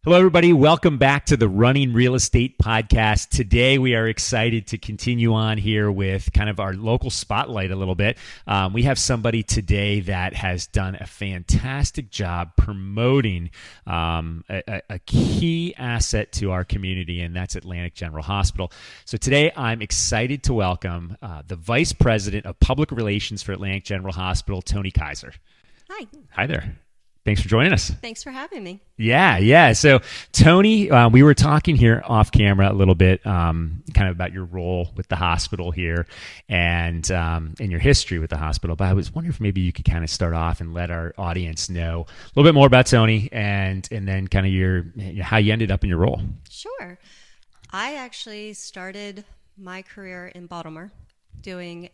Hello, everybody. Welcome back to the Running Real Estate Podcast. Today, we are excited to continue on here with kind of our local spotlight a little bit. We have somebody today that has done a fantastic job promoting a key asset to our community, and that's Atlantic General Hospital. So today, I'm excited to welcome the Vice President of Public Relations for Atlantic General Hospital, Toni Keiser. Hi. Hi there. Thanks for joining us. Thanks for having me. Yeah. So, Toni, we were talking here off camera a little bit, kind of about your role with the hospital here and your history with the hospital. But I was wondering if maybe you could kind of start off and let our audience know a little bit more about Toni and then kind of how you ended up in your role. Sure. I actually started my career in Baltimore doing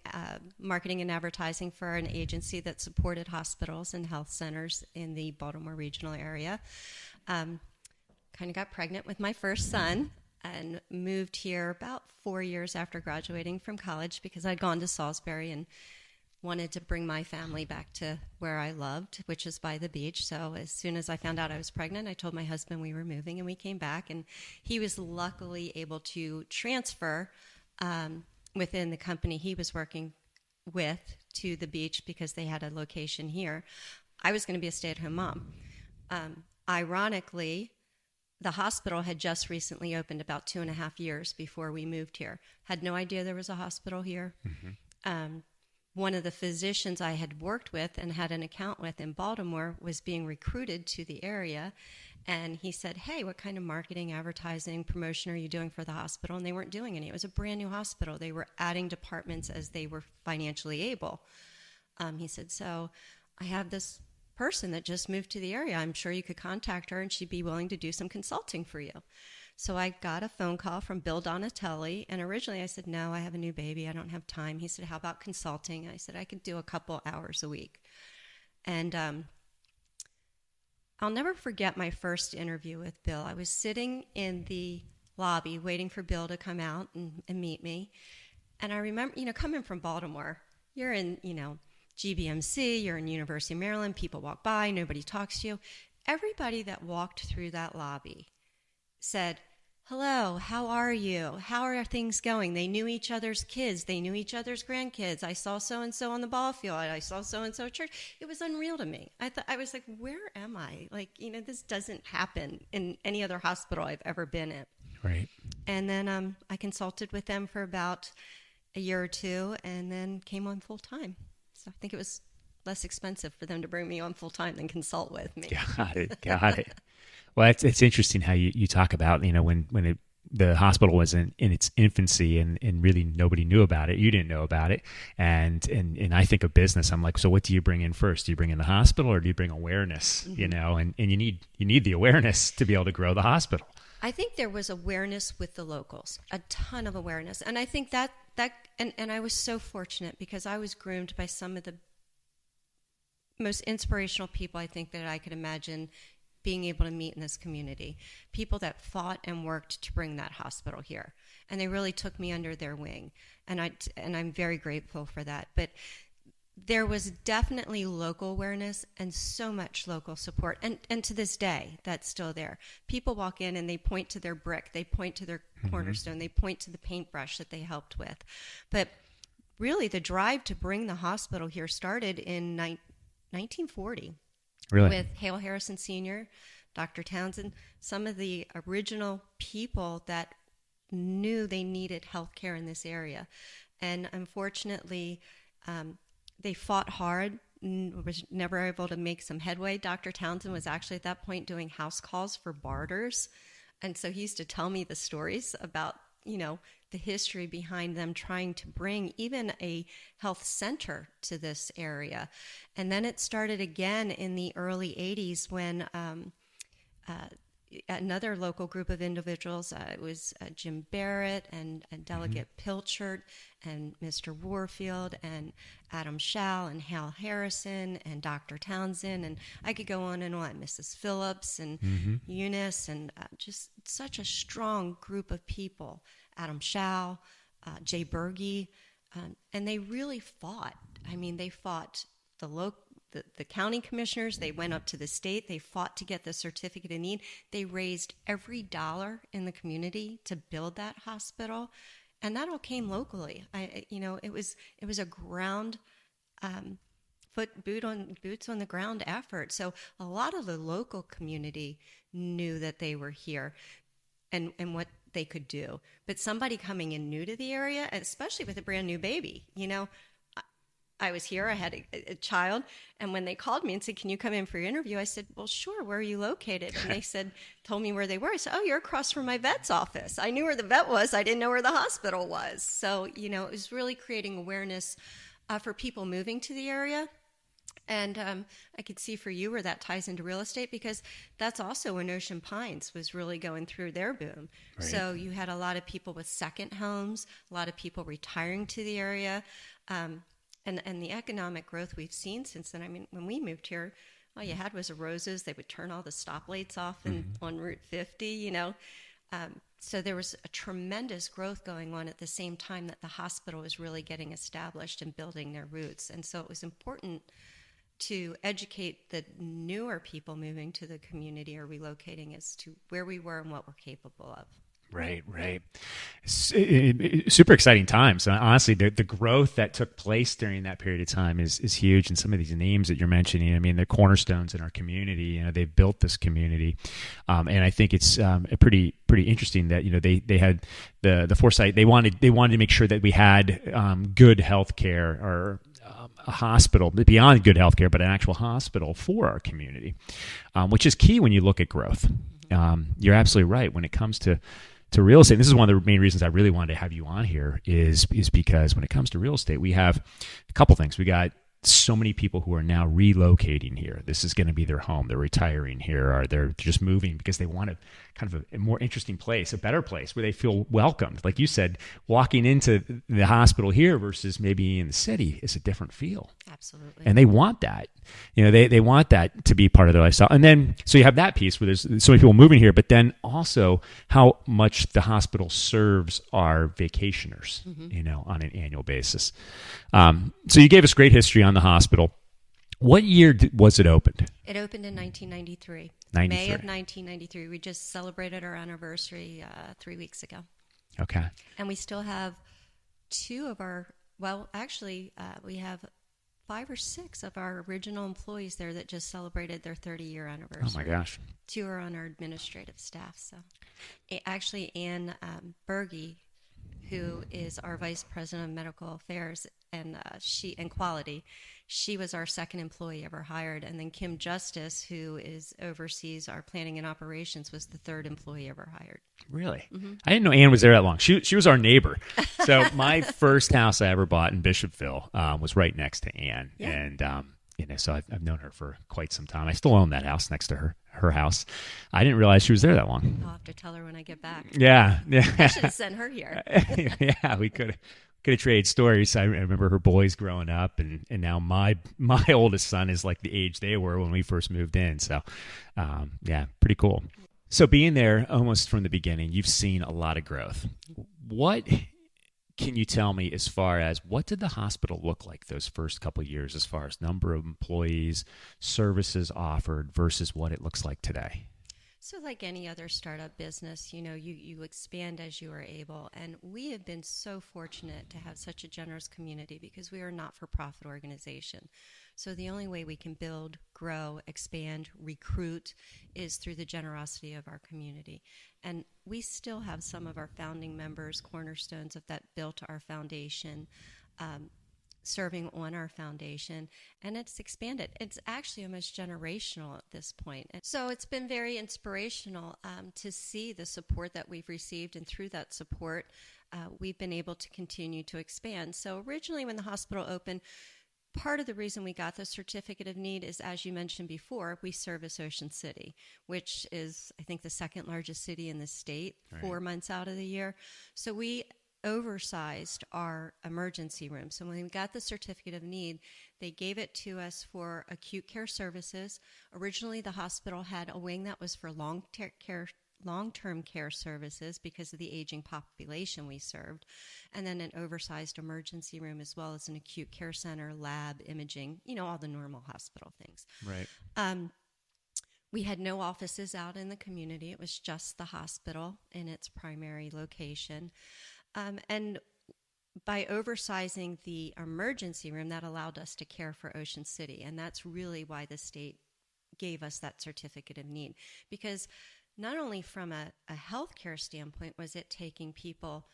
marketing and advertising for an agency that supported hospitals and health centers in the Baltimore regional area. Kind of got pregnant with my first son and moved here about 4 years after graduating from college because I'd gone to Salisbury and wanted to bring my family back to where I loved, which is by the beach. So as soon as I found out I was pregnant, I told my husband we were moving, and we came back, and he was luckily able to transfer within the company he was working with to the beach because they had a location here. I was going to be a stay-at-home mom. Ironically, the hospital had just recently opened about 2.5 years before we moved here. Had no idea there was a hospital here. Mm-hmm. One of the physicians I had worked with and had an account with in Baltimore was being recruited to the area. And he said, hey, what kind of marketing, advertising, promotion are you doing for the hospital? And they weren't doing any. It was a brand new hospital. They were adding departments as they were financially able. He said, so I have this person that just moved to the area. I'm sure you could contact her and she'd be willing to do some consulting for you. So I got a phone call from Bill Donatelli. And originally I said, no, I have a new baby. I don't have time. He said, how about consulting? And I said, I could do a couple hours a week. And I'll never forget my first interview with Bill. I was sitting in the lobby waiting for Bill to come out and meet me. And I remember, coming from Baltimore, you're in, GBMC, you're in University of Maryland, people walk by, nobody talks to you. Everybody that walked through that lobby said, hello, how are you? How are things going? They knew each other's kids. They knew each other's grandkids. I saw so-and-so on the ball field. I saw so-and-so at church. It was unreal to me. I was like, where am I? This doesn't happen in any other hospital I've ever been in. Right. And then I consulted with them for about a year or two and then came on full time. So I think it was less expensive for them to bring me on full time than consult with me. Got it. Well, it's interesting how you talk about, when the hospital was in its infancy and really nobody knew about it. You didn't know about it. And I think of business. I'm like, so what do you bring in first? Do you bring in the hospital or do you bring awareness? Mm-hmm. And you need the awareness to be able to grow the hospital. I think there was awareness with the locals, a ton of awareness. And I think that I was so fortunate because I was groomed by some of the most inspirational people I think that I could imagine being able to meet in this community, people that fought and worked to bring that hospital here. And they really took me under their wing. And I'm very grateful for that. But there was definitely local awareness and so much local support. And to this day, that's still there. People walk in and they point to their brick, they point to their cornerstone, they point to the paintbrush that they helped with. But really, the drive to bring the hospital here started in 1940. Really? With Hale Harrison Sr., Dr. Townsend, some of the original people that knew they needed health care in this area. And unfortunately, they fought hard, was never able to make some headway. Dr. Townsend was actually at that point doing house calls for barters. And so he used to tell me the stories about, the history behind them trying to bring even a health center to this area. And then it started again in the early 80s when another local group of individuals, it was Jim Barrett and Delegate Pilchard and Mr. Warfield and Adam Schall and Hal Harrison and Dr. Townsend, and I could go on and on, Mrs. Phillips and Eunice, and just such a strong group of people, Adam Schall, Jay Berge, and they really fought. I mean, they fought the the county commissioners. They went up to the state. They fought to get the certificate of need. They raised every dollar in the community to build that hospital, and that all came locally. It was a ground boots on the ground effort. So a lot of the local community knew that they were here and what they could do. But somebody coming in new to the area, especially with a brand new baby, I was here, I had a child, and when they called me and said, "Can you come in for your interview?" I said, "Well, sure, where are you located?" And they told me where they were. I said, "Oh, you're across from my vet's office." I knew where the vet was. I didn't know where the hospital was. So, it was really creating awareness for people moving to the area. And I could see for you where that ties into real estate, because that's also when Ocean Pines was really going through their boom. Right. So you had a lot of people with second homes, a lot of people retiring to the area. And the economic growth we've seen since then. I mean, when we moved here, all you had was a Roses. They would turn all the stoplights off on Route 50, So there was a tremendous growth going on at the same time that the hospital was really getting established and building their roots. And so it was important to educate the newer people moving to the community or relocating as to where we were and what we're capable of. Right. Super exciting times. Honestly, the growth that took place during that period of time is huge. And some of these names that you're mentioning, I mean, they're cornerstones in our community. They've built this community. And I think it's pretty interesting that, they had the foresight. They wanted to make sure that we had good health care, or a hospital, beyond good health care, but an actual hospital for our community, which is key when you look at growth. You're absolutely right. When it comes to real estate, and this is one of the main reasons I really wanted to have you on here, is because when it comes to real estate, we have a couple things. We got so many people who are now relocating here. This is going to be their home. They're retiring here, or they're just moving because they want kind of a more interesting place, a better place where they feel welcomed. Like you said, walking into the hospital here versus maybe in the city is a different feel. Absolutely. And they want that. They want that to be part of their lifestyle. And then, so you have that piece where there's so many people moving here, but then also how much the hospital serves our vacationers, on an annual basis. So you gave us great history on the hospital. What year was it opened? It opened in 1993. May of 1993. We just celebrated our anniversary 3 weeks ago. Okay. And we still have we have 5 or 6 of our original employees there that just celebrated their 30-year anniversary. Oh, my gosh. 2 are on our administrative staff. So, actually, Ann Berge, who is our Vice President of Medical Affairs and quality, she was our second employee ever hired. And then Kim Justice, who oversees our planning and operations, was the third employee ever hired. Really? Mm-hmm. I didn't know Ann was there that long. She was our neighbor. So my first house I ever bought in Bishopville was right next to Ann. Yeah. And so I've known her for quite some time. I still own that house next to her house. I didn't realize she was there that long. I'll have to tell her when I get back. Yeah. I should have sent her here. Yeah, we could have traded stories. I remember her boys growing up, and now my oldest son is like the age they were when we first moved in. So, pretty cool. So being there almost from the beginning, you've seen a lot of growth. What can you tell me as far as what did the hospital look like those first couple of years as far as number of employees, services offered versus what it looks like today? So like any other startup business, you expand as you are able. And we have been so fortunate to have such a generous community because we are a not-for-profit organization. So the only way we can build, grow, expand, recruit is through the generosity of our community. And we still have some of our founding members, cornerstones of that built our foundation, serving on our foundation, and it's expanded. It's actually almost generational at this point. And so it's been very inspirational to see the support that we've received, and through that support, we've been able to continue to expand. So originally when the hospital opened, part of the reason we got the certificate of need is, as you mentioned before, we service Ocean City, which is, I think, the second largest city in the state, right, 4 months out of the year. So we oversized our emergency room. So when we got the certificate of need, they gave it to us for acute care services. Originally, the hospital had a wing that was for long-term long-term care services because of the aging population we served, and then an oversized emergency room as well as an acute care center, lab, imaging, all the normal hospital things. Right. We had no offices out in the community. It was just the hospital in its primary location. And by oversizing the emergency room, that allowed us to care for Ocean City. And that's really why the state gave us that certificate of need. Because not only from a healthcare standpoint was it taking people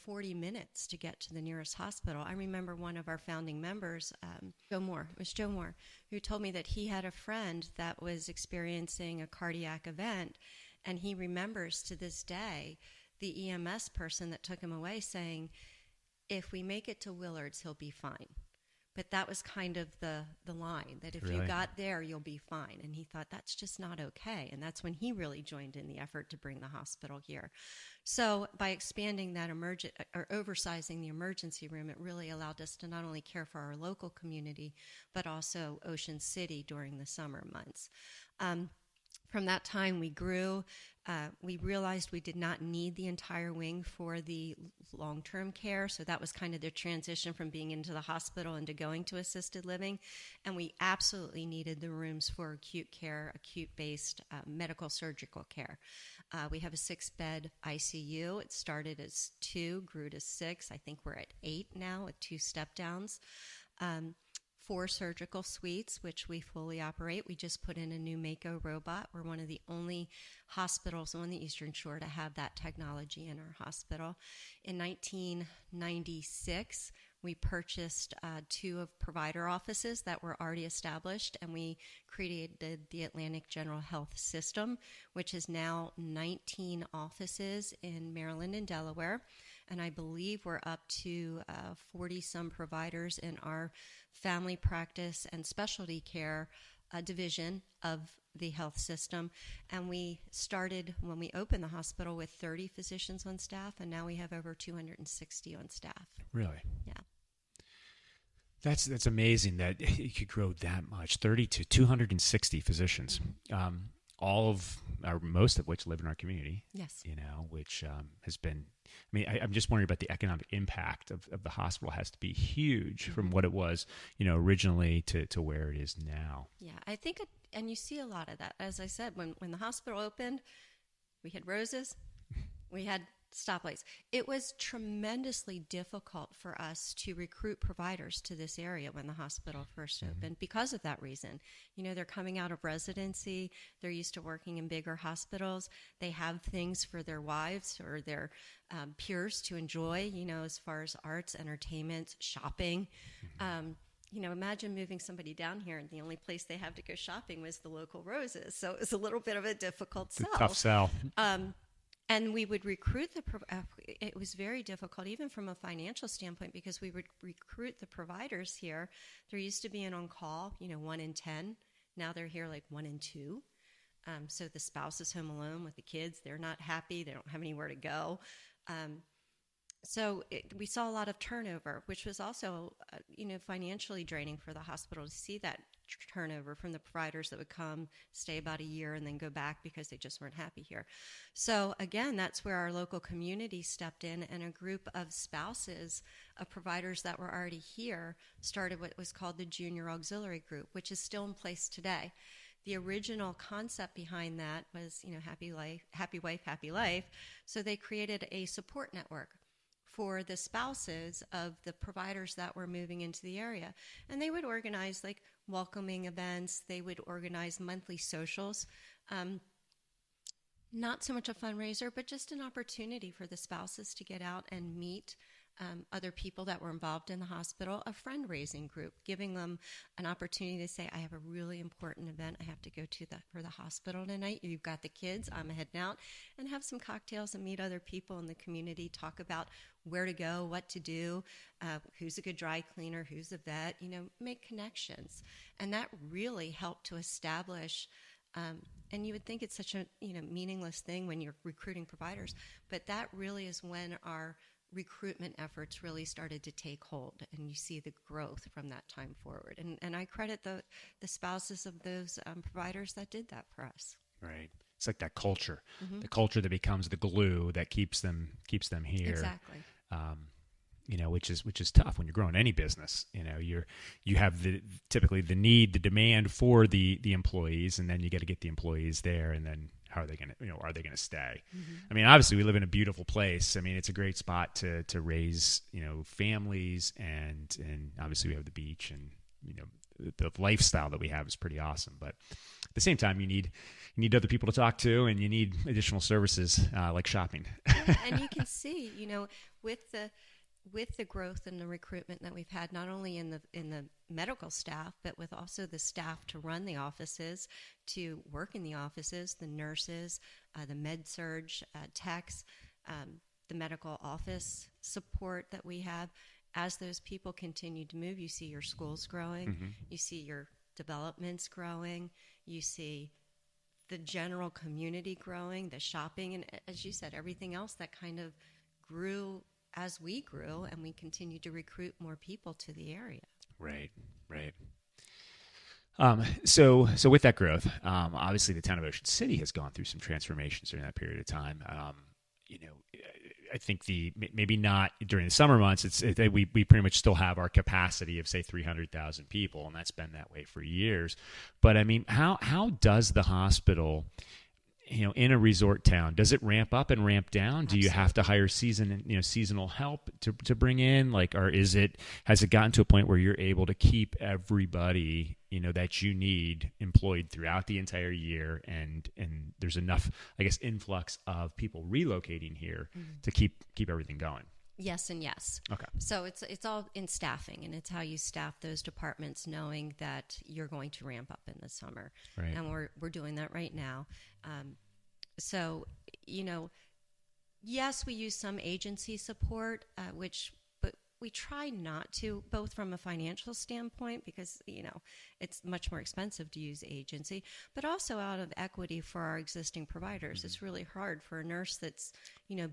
40 minutes to get to the nearest hospital. I remember one of our founding members, Joe Moore, who told me that he had a friend that was experiencing a cardiac event, and he remembers to this day the EMS person that took him away saying, if we make it to Willard's, he'll be fine. But that was kind of the line, that if you got there, you'll be fine. And he thought, that's just not okay. And that's when he really joined in the effort to bring the hospital here. So by expanding that oversizing the emergency room, it really allowed us to not only care for our local community, but also Ocean City during the summer months. From that time, we grew. We realized we did not need the entire wing for the long-term care, so that was kind of the transition from being into the hospital into going to assisted living. And we absolutely needed the rooms for acute care, acute-based medical surgical care. We have a 6-bed ICU. It started as 2, grew to 6. I think we're at 8 now with 2 step-downs. 4 surgical suites, which we fully operate. We just put in a new Mako robot. We're one of the only hospitals on the Eastern Shore to have that technology in our hospital. In 1996, we purchased 2 of provider offices that were already established, and we created the Atlantic General Health System, which is now 19 offices in Maryland and Delaware. And I believe we're up to 40-some providers in our family practice and specialty care division of the health system. And we started, when we opened the hospital, with 30 physicians on staff, and now we have over 260 on staff. Really? Yeah. That's amazing that it could grow that much, 30 to 260 physicians. Most of which live in our community. Yes. Which has been, I'm just wondering about the economic impact of the hospital has to be huge from what it was, originally to where it is now. Yeah, I think, and you see a lot of that. As I said, when the hospital opened, we had roses, we had stoplights. It was tremendously difficult for us to recruit providers to this area when the hospital first opened because of that reason. They're coming out of residency. They're used to working in bigger hospitals. They have things for their wives or their peers to enjoy, as far as arts, entertainment, shopping. Imagine moving somebody down here and the only place they have to go shopping was the local Roses. So it was a little bit of a difficult sell. Tough sell. And we would recruit it was very difficult, even from a financial standpoint, because we would recruit the providers here. There used to be an on-call, 1 in 10. Now they're here like 1 in 2. So the spouse is home alone with the kids. They're not happy. They don't have anywhere to go. So we saw a lot of turnover, which was also, financially draining for the hospital to see that turnover from the providers that would come, stay about a year, and then go back because they just weren't happy here. So again, that's where our local community stepped in, and a group of spouses of providers that were already here started what was called the Junior Auxiliary Group, which is still in place today. The original concept behind that was, happy wife, happy life. So they created a support network for the spouses of the providers that were moving into the area. And they would organize like welcoming events. They would organize monthly socials. Not so much a fundraiser, but just an opportunity for the spouses to get out and meet other people that were involved in the hospital, a friend-raising group, giving them an opportunity to say, I have a really important event I have to go to for the hospital tonight. You've got the kids, I'm heading out, and have some cocktails and meet other people in the community, talk about where to go, what to do, who's a good dry cleaner, who's a vet, make connections. And that really helped to establish and you would think it's such a meaningless thing when you're recruiting providers, but that really is when our recruitment efforts really started to take hold, and you see the growth from that time forward. And I credit the spouses of those providers that did that for us. Right. it's like that culture, Mm-hmm. the culture that becomes the glue that keeps them here. Exactly. Which is tough when you're growing any business. You have typically the need, the demand for the employees, and then you got to get the employees there, and then how are they going to, are they going to stay? Mm-hmm. I mean, obviously we live in a beautiful place. I mean, it's a great spot to raise, families, and obviously we have the beach, and, the lifestyle that we have is pretty awesome. But at the same time, you need other people to talk to, and you need additional services like shopping. Yeah, and you can see, with the growth and the recruitment that we've had, not only in the medical staff, but with also the staff to run the offices, to work in the offices, the nurses, the med-surg techs, the medical office support that we have. As those people continue to move, you see your schools growing, mm-hmm. you see your developments growing, you see the general community growing, the shopping, and as you said, everything else that kind of grew as we grew, and we continue to recruit more people to the area. Right. So with that growth, obviously the town of Ocean City has gone through some transformations during that period of time. I think maybe not during the summer months. We pretty much still have our capacity of say 300,000 people, and that's been that way for years. But I mean, how does the hospital, in a resort town, does it ramp up and ramp down? Absolutely. Do you have to hire seasonal help to bring in, or has it gotten to a point where you're able to keep everybody, that you need employed throughout the entire year, and there's enough, I guess, influx of people relocating here mm-hmm. to keep everything going? Yes and yes. Okay. So it's all in staffing, and it's how you staff those departments, knowing that you're going to ramp up in the summer, right. And we're doing that right now. Yes, we use some agency support, but we try not to, both from a financial standpoint, because, it's much more expensive to use agency, but also out of equity for our existing providers. Mm-hmm. It's really hard for a nurse that's,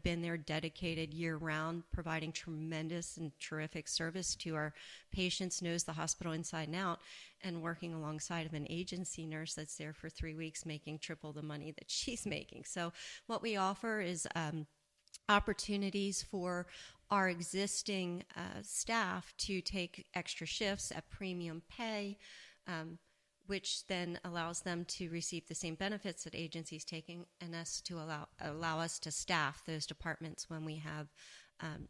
been there dedicated year round, providing tremendous and terrific service to our patients, knows the hospital inside and out, and working alongside of an agency nurse that's there for 3 weeks making triple the money that she's making. So what we offer is opportunities for our existing staff to take extra shifts at premium pay, which then allows them to receive the same benefits that agencies taking, and us to allow us to staff those departments when we have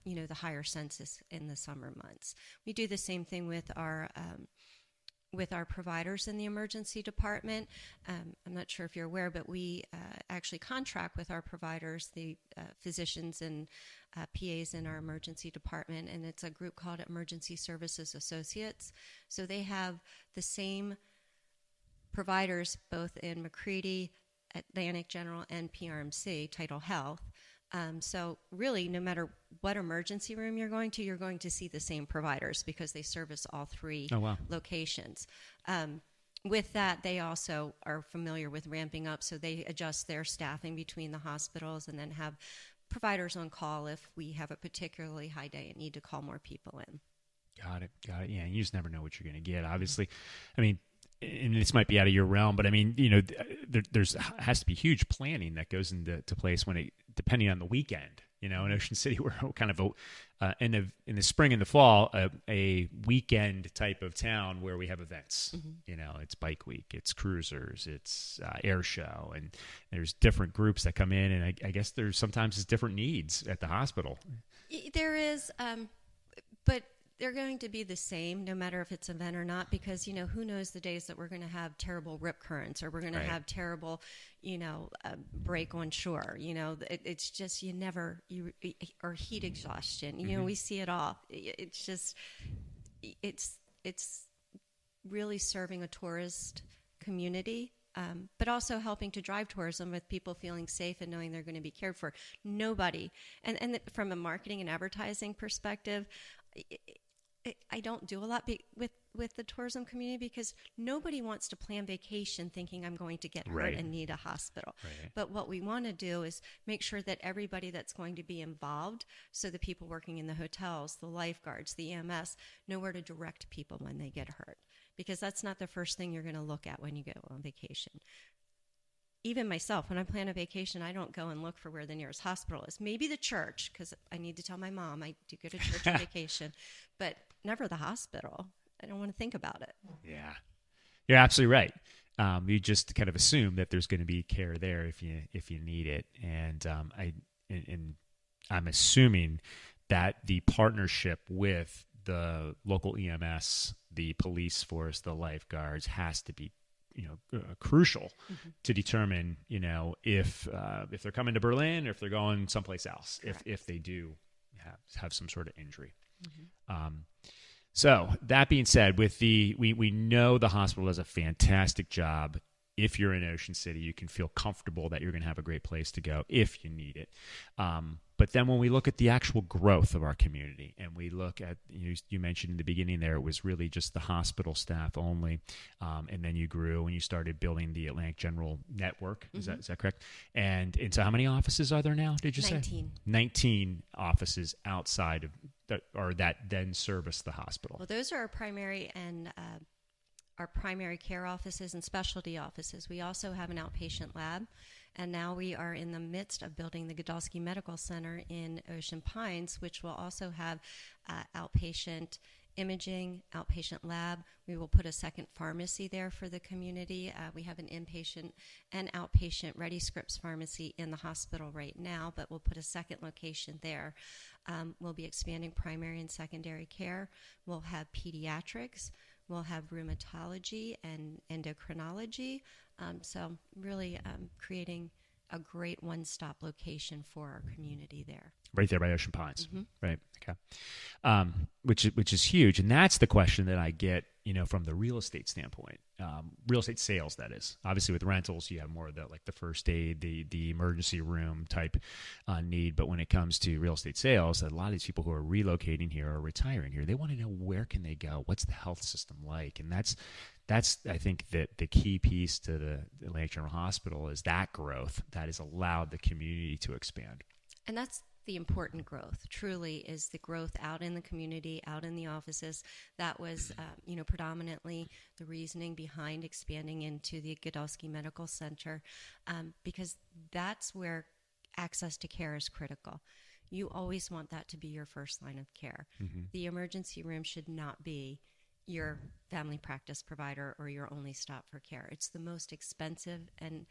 the higher census in the summer months. We do the same thing with our providers in the emergency department. I'm not sure if you're aware, but we actually contract with our providers, the physicians and PAs in our emergency department, and it's a group called Emergency Services Associates. So they have the same providers both in McCready, Atlantic General, and PRMC, Tidal Health. So really, no matter what emergency room you're going to see the same providers because they service all three locations. With that, they also are familiar with ramping up, so they adjust their staffing between the hospitals and then have providers on call if we have a particularly high day and need to call more people in. Got it. Yeah, and you just never know what you're going to get. Obviously, I mean, and this might be out of your realm, but I mean, there's has to be huge planning that goes into place depending on the weekend. In Ocean City, we're kind of in the spring and the fall, a weekend type of town where we have events. Mm-hmm. It's Bike Week, it's cruisers, it's air show, and there's different groups that come in, and I guess there's sometimes different needs at the hospital. There is, but they're going to be the same no matter if it's an event or not, because, who knows the days that we're going to have terrible rip currents or we're going to have terrible, break on shore. It's just or heat exhaustion. Mm-hmm. We see it all. It's just, it's really serving a tourist community, but also helping to drive tourism with people feeling safe and knowing they're going to be cared for. Nobody, and from a marketing and advertising perspective, I don't do a lot with the tourism community because nobody wants to plan vacation thinking I'm going to get hurt and need a hospital. Right. But what we want to do is make sure that everybody that's going to be involved, so the people working in the hotels, the lifeguards, the EMS, know where to direct people when they get hurt. Because that's not the first thing you're going to look at when you go on vacation. even myself, when I plan a vacation, I don't go and look for where the nearest hospital is. Maybe the church, because I need to tell my mom I do go to church on vacation, but never the hospital. I don't want to think about it. Yeah, you're absolutely right. You just kind of assume that there's going to be care there if you need it, and I'm assuming that the partnership with the local EMS, the police force, the lifeguards has to be crucial to determine, if they're coming to Berlin or if they're going someplace else, if they do have some sort of injury. So that being said, we know the hospital does a fantastic job. If you're in Ocean City, you can feel comfortable that you're going to have a great place to go if you need it. But then when we look at the actual growth of our community, and we look at, you mentioned in the beginning there, it was really just the hospital staff only. And then you grew and you started building the Atlantic General Network. Is that correct? And so how many offices are there now, did you 19. say? 19 offices outside of that then service the hospital. Well, those are our primary and our primary care offices and specialty offices. We also have an outpatient lab, and now we are in the midst of building the Godolsky Medical Center in Ocean Pines, which will also have outpatient imaging, outpatient lab. We will put a second pharmacy there for the community. We have an inpatient and outpatient Ready Scripts pharmacy in the hospital right now, but we'll put a second location there. We'll be expanding primary and secondary care. We'll have pediatrics. We'll have rheumatology and endocrinology. So really creating a great one-stop location for our community there. Right there by Ocean Pines. Right. Okay. Which is huge. And that's the question that I get, from the real estate standpoint, real estate sales, that is. Obviously with rentals, you have more of the first aid, the emergency room type need. But when it comes to real estate sales, a lot of these people who are relocating here or retiring here, they want to know, where can they go? What's the health system like? And that's I think that the key piece to the Atlantic General Hospital is that growth that has allowed the community to expand. And that's the important growth, truly, is the growth out in the community, out in the offices. That was, predominantly the reasoning behind expanding into the Godolsky Medical Center, because that's where access to care is critical. You always want that to be your first line of care. The emergency room should not be your family practice provider or your only stop for care. It's the most expensive and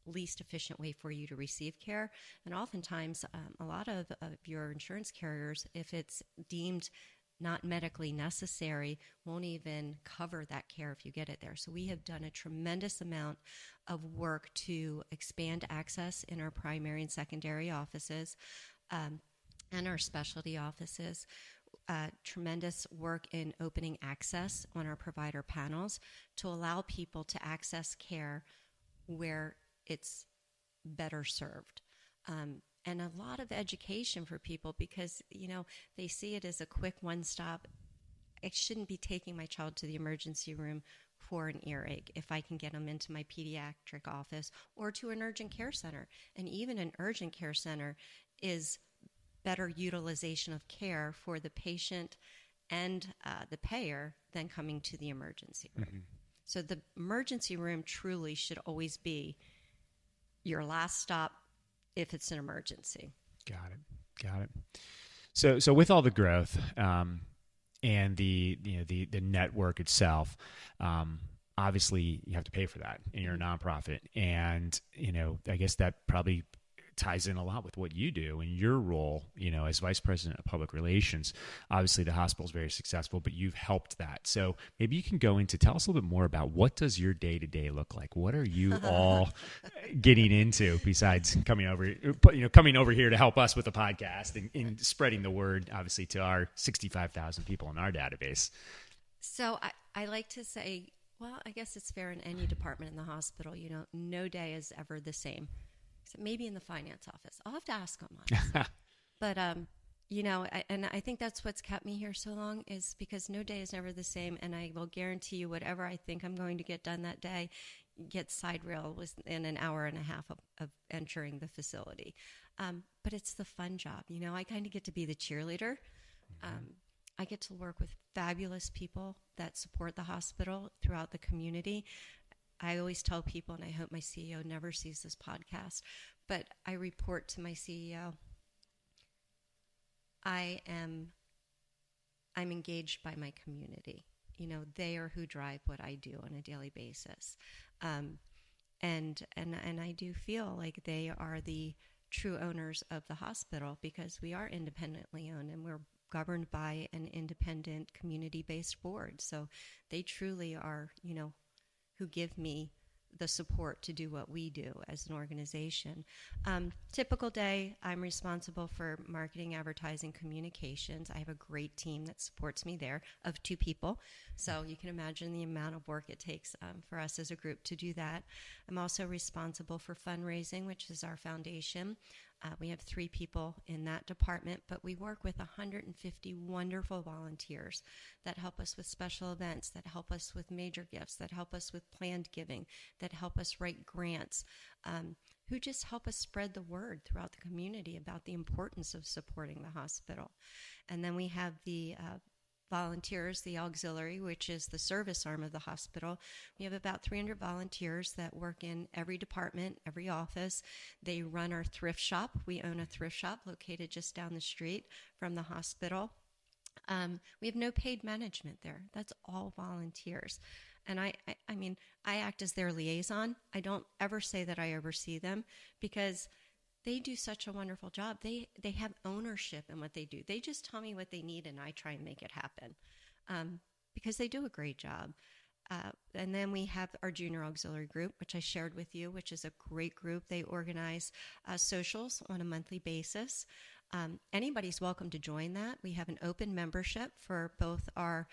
least efficient way for you to receive care. And oftentimes, a lot of your insurance carriers, if it's deemed not medically necessary, won't even cover that care if you get it there. So we have done a tremendous amount of work to expand access in our primary and secondary offices and our specialty offices. Tremendous work in opening access on our provider panels to allow people to access care where it's better served. And a lot of education for people because, they see it as a quick one-stop. I shouldn't be taking my child to the emergency room for an earache if I can get them into my pediatric office or to an urgent care center. And even an urgent care center is better utilization of care for the patient and the payer than coming to the emergency room. So the emergency room truly should always be your last stop if it's an emergency. Got it. So with all the growth and the network itself, obviously you have to pay for that, and you're a nonprofit, and I guess that probably ties in a lot with what you do and your role, as Vice President of Public Relations. Obviously, the hospital is very successful, but you've helped that. So maybe you can go into, tell us a little bit more about what does your day-to-day look like? What are you all getting into besides coming over here to help us with the podcast and spreading the word, obviously, to our 65,000 people in our database? So I like to say, well, I guess it's fair in any department in the hospital, no day is ever the same. Except maybe in the finance office. I'll have to ask them on this. But, and I think that's what's kept me here so long is because no day is never the same. And I will guarantee you whatever I think I'm going to get done that day gets side rail within an hour and a half of entering the facility. But it's the fun job. I kind of get to be the cheerleader. I get to work with fabulous people that support the hospital throughout the community. I always tell people, and I hope my CEO never sees this podcast, but I report to my CEO, I'm engaged by my community. They are who drive what I do on a daily basis. And I do feel like they are the true owners of the hospital, because we are independently owned and we're governed by an independent community-based board. So they truly are, who give me the support to do what we do as an organization. Typical day, I'm responsible for marketing, advertising, communications. I have a great team that supports me there of 2 people. So you can imagine the amount of work it takes for us as a group to do that. I'm also responsible for fundraising, which is our foundation. We have 3 people in that department, but we work with 150 wonderful volunteers that help us with special events, that help us with major gifts, that help us with planned giving, that help us write grants, who just help us spread the word throughout the community about the importance of supporting the hospital. And then we have the volunteers, the auxiliary, which is the service arm of the hospital. We have about 300 volunteers that work in every department, every office. They run our thrift shop. We own a thrift shop located just down the street from the hospital. We have no paid management there. That's all volunteers. And I mean, I act as their liaison. I don't ever say that I oversee them, because they do such a wonderful job. They have ownership in what they do. They just tell me what they need, and I try and make it happen, because they do a great job. And then we have our junior auxiliary group, which I shared with you, which is a great group. They organize socials on a monthly basis. Anybody's welcome to join that. We have an open membership for both our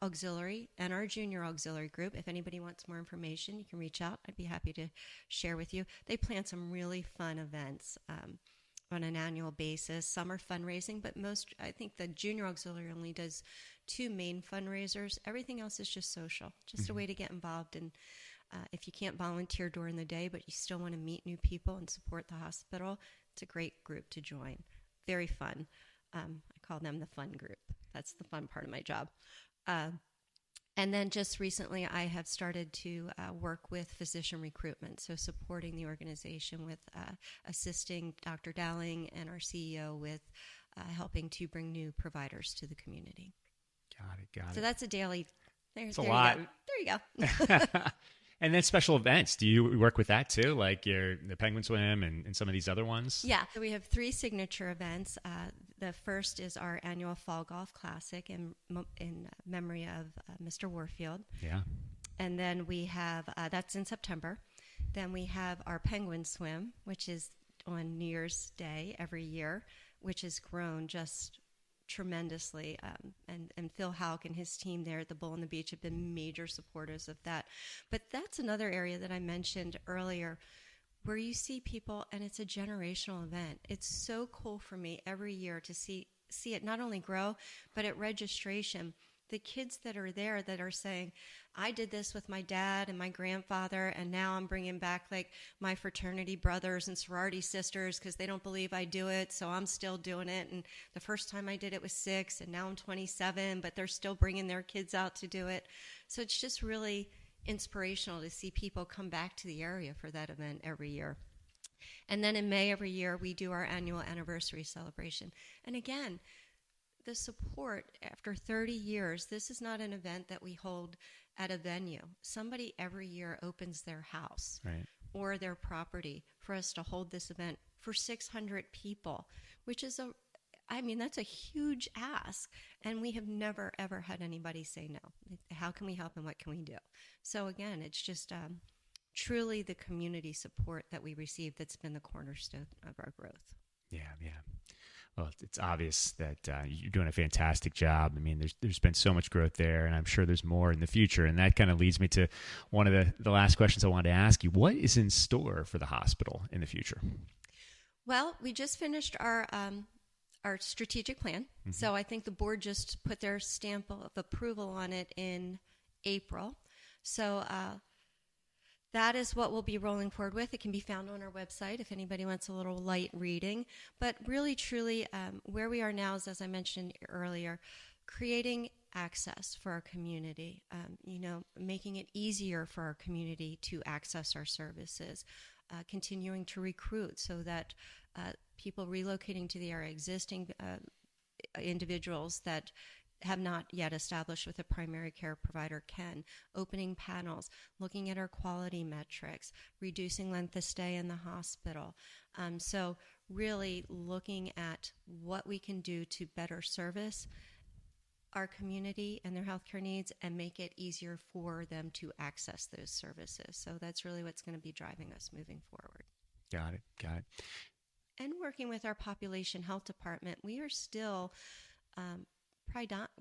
auxiliary and our junior auxiliary group. If anybody wants more information, you can reach out. I'd be happy to share with you. They plan some really fun events on an annual basis. Some are fundraising, but I think the junior auxiliary only does 2 main fundraisers. Everything else is just social, just a way to get involved. And if you can't volunteer during the day, but you still want to meet new people and support the hospital, it's a great group to join. Very fun. I call them the fun group. That's the fun part of my job. And then just recently, I have started to work with physician recruitment, so supporting the organization with assisting Dr. Dowling and our CEO with helping to bring new providers to the community. Got it. So that's a daily. It's a lot. There you go. And then special events. Do you work with that too, like the Penguin Swim and some of these other ones? Yeah. So we have 3 signature events. The first is our annual Fall Golf Classic in memory of Mr. Warfield. Yeah. And then we have, that's in September. Then we have our Penguin Swim, which is on New Year's Day every year, which has grown just tremendously. And Phil Houck and his team there at the Bull on the Beach have been major supporters of that. But that's another area that I mentioned earlier, where you see people, and it's a generational event. It's so cool for me every year to see it not only grow, but at registration, the kids that are there that are saying, I did this with my dad and my grandfather, and now I'm bringing back like my fraternity brothers and sorority sisters because they don't believe I do it, so I'm still doing it. And the first time I did it was 6, and now I'm 27, but they're still bringing their kids out to do it. So it's just really inspirational to see people come back to the area for that event every year. And then in May every year, we do our annual anniversary celebration. And again, the support after 30 years, this is not an event that we hold at a venue. Somebody every year opens their house or their property for us to hold this event for 600 people, which is that's a huge ask. And we have never, ever had anybody say no. How can we help and what can we do? So again, it's just truly the community support that we receive that's been the cornerstone of our growth. Yeah. Well, it's obvious that you're doing a fantastic job. I mean, there's been so much growth there, and I'm sure there's more in the future. And that kind of leads me to one of the last questions I wanted to ask you. What is in store for the hospital in the future? Well, we just finished our strategic plan. Mm-hmm. So I think the board just put their stamp of approval on it in April. So that is what we'll be rolling forward with. It can be found on our website if anybody wants a little light reading. But really, truly, where we are now is, as I mentioned earlier, creating access for our community, making it easier for our community to access our services, continuing to recruit so that people relocating to the area, existing individuals that have not yet established with a primary care provider can, opening panels, looking at our quality metrics, reducing length of stay in the hospital. So really looking at what we can do to better service our community and their healthcare needs and make it easier for them to access those services. So that's really what's going to be driving us moving forward. Got it. And working with our population health department, we are still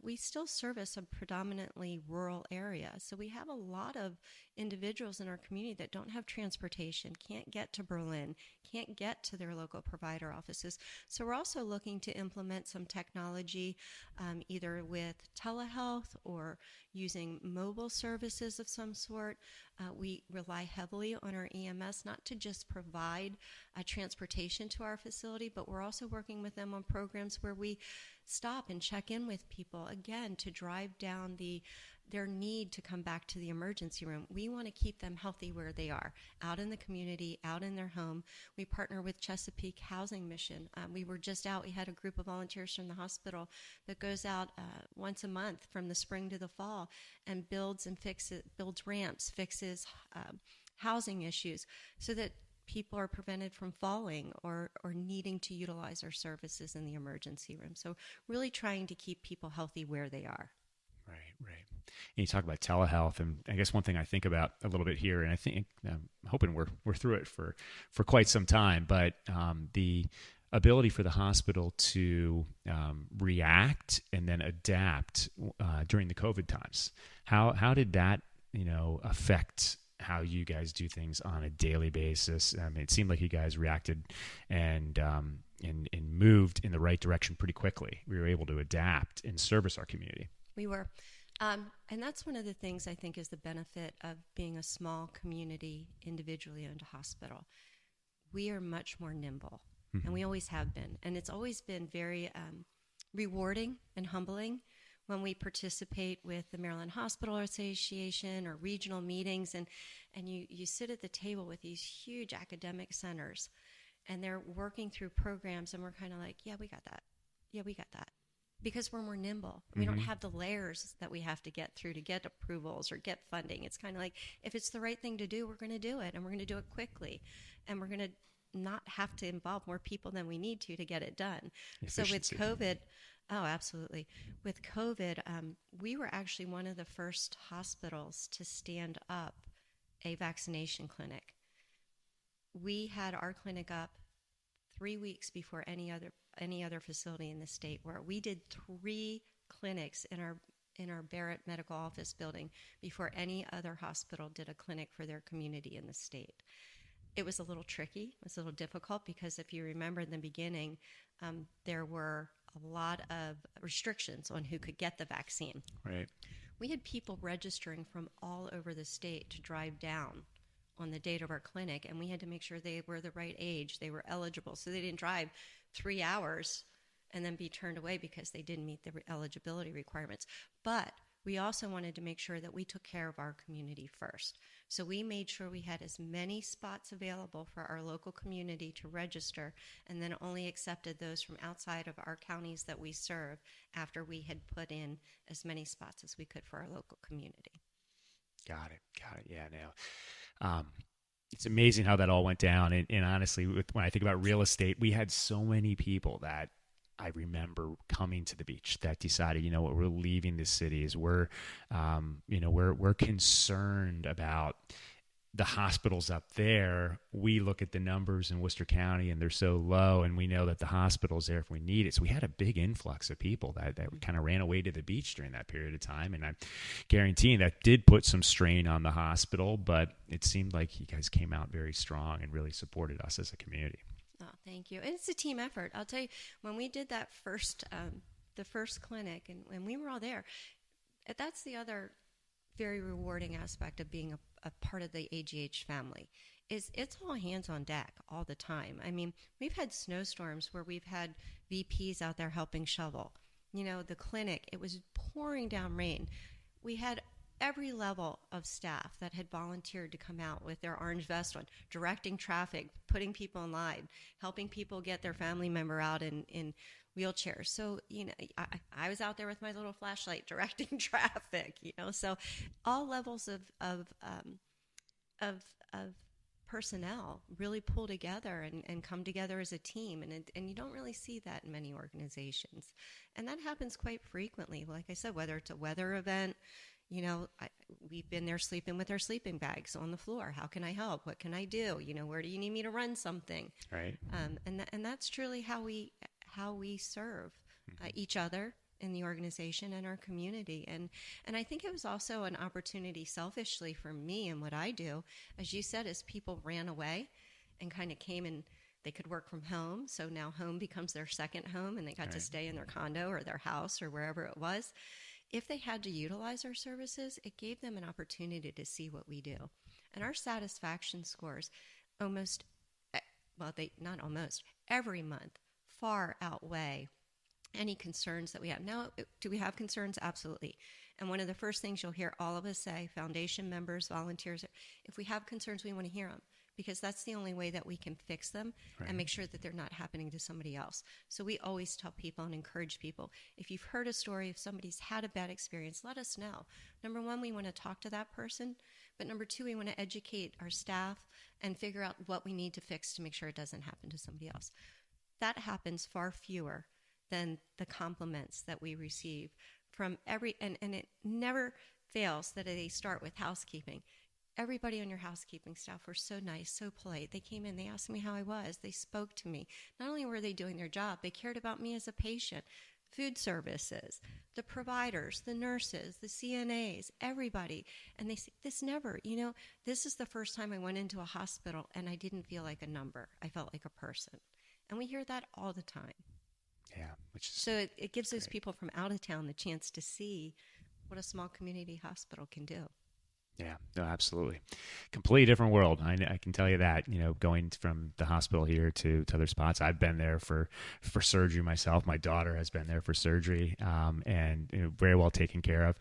we still service a predominantly rural area. So we have a lot of individuals in our community that don't have transportation, can't get to Berlin, can't get to their local provider offices. So we're also looking to implement some technology, either with telehealth or using mobile services of some sort. We rely heavily on our EMS, not to just provide transportation to our facility, but we're also working with them on programs where we stop and check in with people, again, to drive down their need to come back to the emergency room. We want to keep them healthy where they are, out in the community, out in their home. We partner with Chesapeake Housing Mission. We were just out. We had a group of volunteers from the hospital that goes out once a month from the spring to the fall and builds ramps, fixes housing issues so that people are prevented from falling or needing to utilize our services in the emergency room. So really trying to keep people healthy where they are. Right. And you talk about telehealth, and I guess one thing I think about a little bit here, and I think I'm hoping we're through it for quite some time, but the ability for the hospital to react and then adapt during the COVID times. How did that affect how you guys do things on a daily basis? It seemed like you guys reacted and moved in the right direction pretty quickly. We were able to adapt and service our community. We were. And that's one of the things I think is the benefit of being a small community, individually owned hospital. We are much more nimble, and we always have been. And it's always been very rewarding and humbling when we participate with the Maryland Hospital Association or regional meetings, and you sit at the table with these huge academic centers, and they're working through programs, and we're kind of like, yeah, we got that. Because we're more nimble. We don't have the layers that we have to get through to get approvals or get funding. It's kind of like, if it's the right thing to do, we're going to do it, and we're going to do it quickly, and we're going to not have to involve more people than we need to get it done. Efficiency. So with COVID, oh, absolutely. With COVID, we were actually one of the first hospitals to stand up a vaccination clinic. We had our clinic up 3 weeks before any other facility in the state, where we did 3 clinics in our Barrett Medical Office building before any other hospital did a clinic for their community in the state. It was a little tricky. It was a little difficult because if you remember in the beginning, there were a lot of restrictions on who could get the vaccine. Right. We had people registering from all over the state to drive down on the date of our clinic, and we had to make sure they were the right age, they were eligible, so they didn't drive 3 hours and then be turned away because they didn't meet the eligibility requirements. But we also wanted to make sure that we took care of our community first. So we made sure we had as many spots available for our local community to register, and then only accepted those from outside of our counties that we serve after we had put in as many spots as we could for our local community. Got it. Yeah, now, it's amazing how that all went down. And honestly, when I think about real estate, we had so many people that I remember coming to the beach that decided, what, we're leaving the cities. We're concerned about the hospitals up there. We look at the numbers in Worcester County and they're so low, and we know that the hospital's there if we need it. So we had a big influx of people that kind of ran away to the beach during that period of time. And I'm guaranteeing that did put some strain on the hospital, but it seemed like you guys came out very strong and really supported us as a community. Oh, thank you. And it's a team effort. I'll tell you, when we did that the first clinic, and when we were all there, that's the other very rewarding aspect of being a part of the AGH family, is it's all hands on deck all the time. I mean, we've had snowstorms where we've had VPs out there helping shovel. the clinic, it was pouring down rain. We had every level of staff that had volunteered to come out with their orange vest on, directing traffic, putting people in line, helping people get their family member out in wheelchairs. So, I was out there with my little flashlight directing traffic, so all levels of personnel really pull together and come together as a team. And you don't really see that in many organizations. And that happens quite frequently. Like I said, whether it's a weather event, we've been there sleeping with our sleeping bags on the floor. How can I help? What can I do? Where do you need me to run something? Right. And that's truly how we serve each other in the organization and our community. And I think it was also an opportunity selfishly for me and what I do, as you said, as people ran away and kind of came and they could work from home. So now home becomes their second home and they got to stay in their condo or their house or wherever it was. If they had to utilize our services, it gave them an opportunity to see what we do. And our satisfaction scores every month far outweigh any concerns that we have. Now, do we have concerns? Absolutely. And one of the first things you'll hear all of us say, foundation members, volunteers, if we have concerns, we want to hear them, because that's the only way that we can fix them and make sure that they're not happening to somebody else. So we always tell people and encourage people, if you've heard a story, if somebody's had a bad experience, let us know. Number one, we want to talk to that person. But number two, we want to educate our staff and figure out what we need to fix to make sure it doesn't happen to somebody else. That happens far fewer than the compliments that we receive from and it never fails that they start with housekeeping. Everybody on your housekeeping staff were so nice, so polite. They came in, they asked me how I was, they spoke to me. Not only were they doing their job, they cared about me as a patient. Food services, the providers, the nurses, the CNAs, everybody. And they say, this is the first time I went into a hospital and I didn't feel like a number. I felt like a person. And we hear that all the time. Yeah. So it gives those people from out of town the chance to see what a small community hospital can do. Yeah, no, absolutely. Completely different world. I can tell you that, going from the hospital here to other spots. I've been there for surgery myself. My daughter has been there for surgery, and very well taken care of.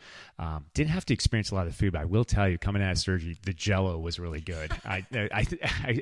Didn't have to experience a lot of food, but I will tell you, coming out of surgery, the Jell-O was really good. I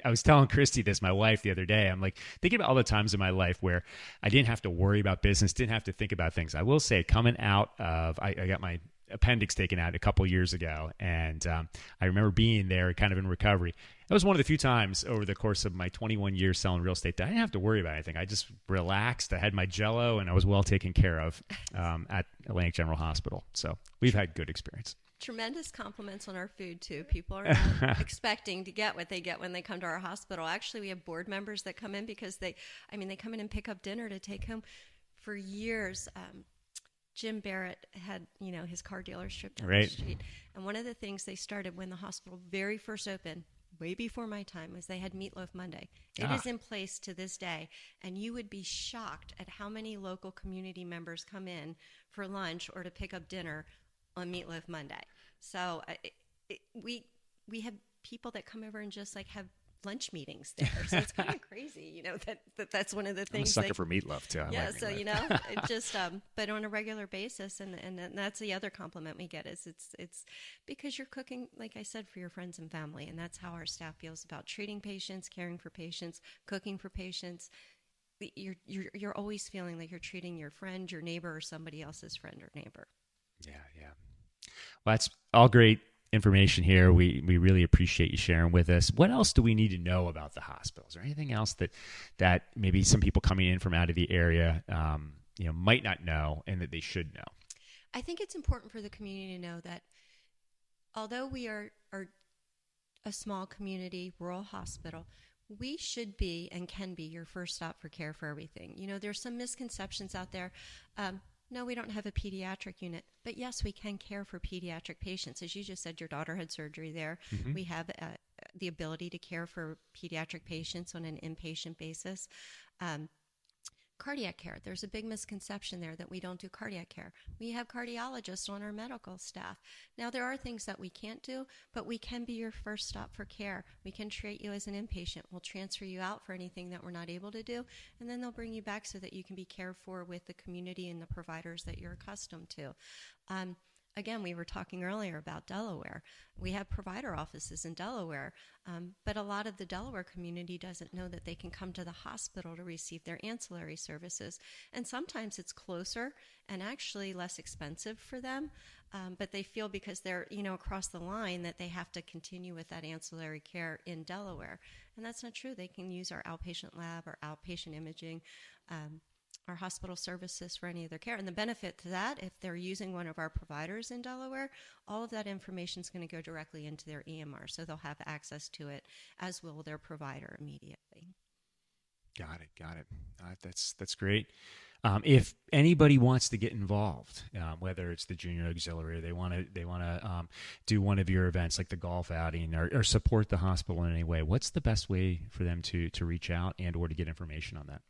was telling Christy this, my wife, the other day. I'm like thinking about all the times in my life where I didn't have to worry about business, didn't have to think about things. I will say, coming out of, I got my appendix taken out a couple years ago, and I remember being there kind of in recovery. It was one of the few times over the course of my 21 years selling real estate that I didn't have to worry about anything. I just relaxed. I had my Jell-O and I was well taken care of at Atlantic General Hospital. So we've had good experience. Tremendous compliments on our food too. People are not expecting to get what they get when they come to our hospital. Actually, we have board members that come in because they come in and pick up dinner to take home. For years, Jim Barrett had, his car dealership down the street. And one of the things they started when the hospital very first opened, way before my time, was they had Meatloaf Monday. It is in place to this day. And you would be shocked at how many local community members come in for lunch or to pick up dinner on Meatloaf Monday. So we have people that come over and just have lunch meetings there. So it's kind of crazy, that's one of the things. I'm a sucker for meatloaf too. It just, but on a regular basis, and that's the other compliment we get is it's because you're cooking, like I said, for your friends and family, and that's how our staff feels about treating patients, caring for patients, cooking for patients. You're always feeling like you're treating your friend, your neighbor, or somebody else's friend or neighbor. Yeah. Well, that's all great information here. We really appreciate you sharing with us. What else do we need to know about the hospitals, or anything else that maybe some people coming in from out of the area might not know and that they should know? I think it's important for the community to know that although we are a small community rural hospital, we should be and can be your first stop for care for everything. There's some misconceptions out there. No, we don't have a pediatric unit, but yes, we can care for pediatric patients. As you just said, your daughter had surgery there. Mm-hmm. We have the ability to care for pediatric patients on an inpatient basis. cardiac care. There's a big misconception there that we don't do cardiac care. We have cardiologists on our medical staff. Now, there are things that we can't do, but we can be your first stop for care. We can treat you as an inpatient. We'll transfer you out for anything that we're not able to do, and then they'll bring you back so that you can be cared for with the community and the providers that you're accustomed to. Again, we were talking earlier about Delaware. We have provider offices in Delaware, but a lot of the Delaware community doesn't know that they can come to the hospital to receive their ancillary services. And sometimes it's closer and actually less expensive for them, but they feel because they're, across the line that they have to continue with that ancillary care in Delaware. And that's not true. They can use our outpatient lab or outpatient imaging, our hospital services for any of their care. And the benefit to that, if they're using one of our providers in Delaware, all of that information is going to go directly into their EMR, so they'll have access to it, as will their provider immediately. Got it. That's great. If anybody wants to get involved, whether it's the junior auxiliary, they want to do one of your events like the golf outing or support the hospital in any way, what's the best way for them to reach out and or to get information on that?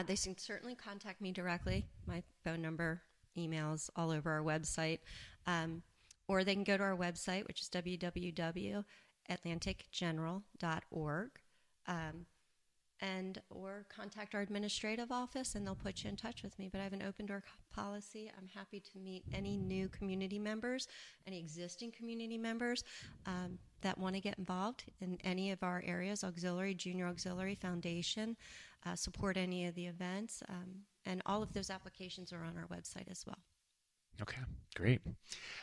They can certainly contact me directly. My phone number, emails, all over our website. Or they can go to our website, which is www.atlanticgeneral.org. Or contact our administrative office, and they'll put you in touch with me. But I have an open door policy. I'm happy to meet any new community members, any existing community members that want to get involved in any of our areas, auxiliary, junior auxiliary, foundation, support any of the events. And all of those applications are on our website as well. Okay, great.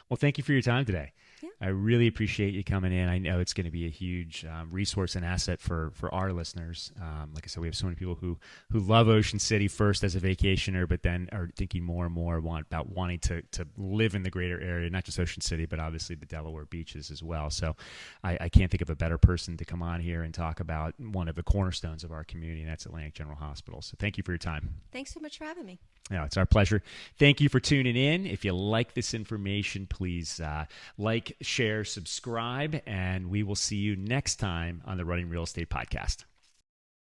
Well, thank you for your time today. Yeah. I really appreciate you coming in. I know it's going to be a huge resource and asset for our listeners. Like I said, we have so many people who love Ocean City first as a vacationer, but then are thinking more and more about wanting to live in the greater area, not just Ocean City, but obviously the Delaware beaches as well. So I can't think of a better person to come on here and talk about one of the cornerstones of our community, and that's Atlantic General Hospital. So thank you for your time. Thanks so much for having me. No, it's our pleasure. Thank you for tuning in. If you like this information, please like, share, subscribe, and we will see you next time on the Running Real Estate Podcast.